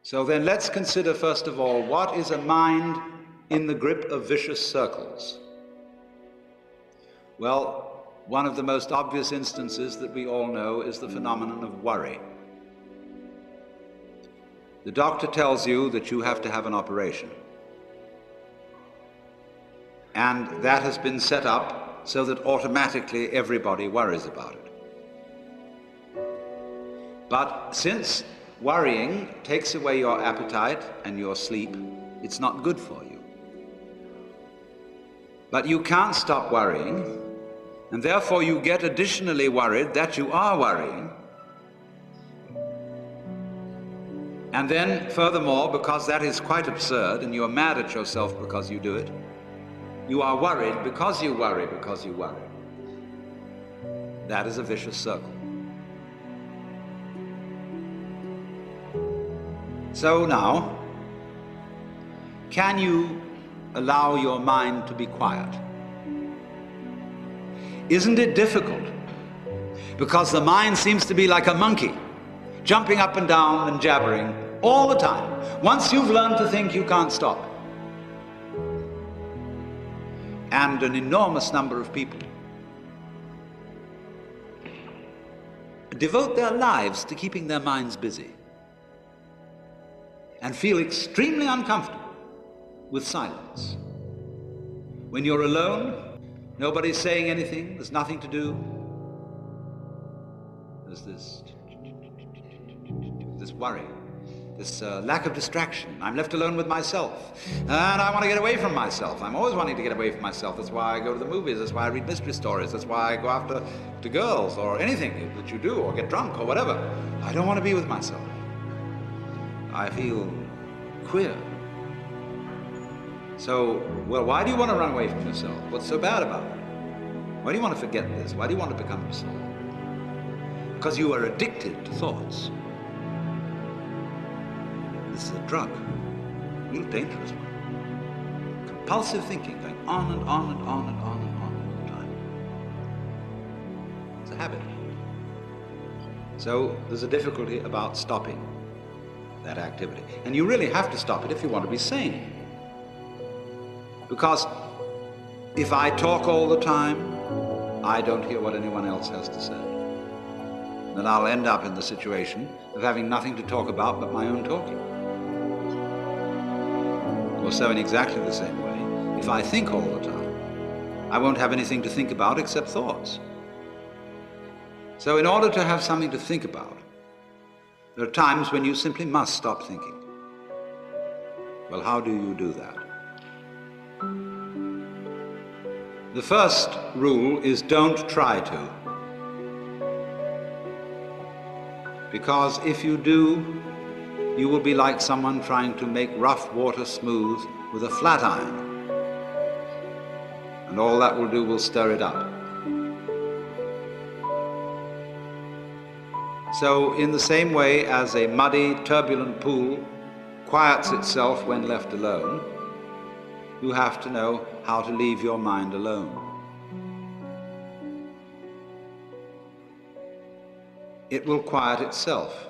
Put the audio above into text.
So then let's consider first of all, what is a mind in the grip of vicious circles? Well, one of the most obvious instances that we all know is the phenomenon of worry. The doctor tells you that you have to have an operation. And that has been set up so that automatically everybody worries about it. But since worrying takes away your appetite and your sleep, it's not good for you. But you can't stop worrying, and therefore you get additionally worried that you are worrying. And then, furthermore, because that is quite absurd and you are mad at yourself because you do it, you are worried because you worry because you worry. That is a vicious circle. So now, can you allow your mind to be quiet? Isn't it difficult? Because the mind seems to be like a monkey, jumping up and down and jabbering all the time. Once you've learned to think, you can't stop. And an enormous number of people devote their lives to keeping their minds busy and feel extremely uncomfortable with silence. When you're alone, nobody's saying anything, there's nothing to do. There's this worry, this lack of distraction. I'm left alone with myself, and I want to get away from myself. I'm always wanting to get away from myself. That's why I go to the movies, that's why I read mystery stories, that's why I go after girls or anything that you do, or get drunk or whatever. I don't want to be with myself. I feel queer. So, well, why do you want to run away from yourself? What's so bad about it? Why do you want to forget this? Why do you want to become yourself? Because you are addicted to thoughts. This is a drug, a real dangerous one. Compulsive thinking, going on and on and on and on and on all the time. It's a habit. So there's a difficulty about stopping that activity. And you really have to stop it if you want to be sane. Because if I talk all the time, I don't hear what anyone else has to say. Then I'll end up in the situation of having nothing to talk about but my own talking. Or so in exactly the same way, if I think all the time, I won't have anything to think about except thoughts. So in order to have something to think about, there are times when you simply must stop thinking. Well, how do you do that? The first rule is don't try to. Because if you do, you will be like someone trying to make rough water smooth with a flat iron. And all that will do will stir it up. So in the same way as a muddy, turbulent pool quiets itself when left alone, you have to know how to leave your mind alone. It will quiet itself.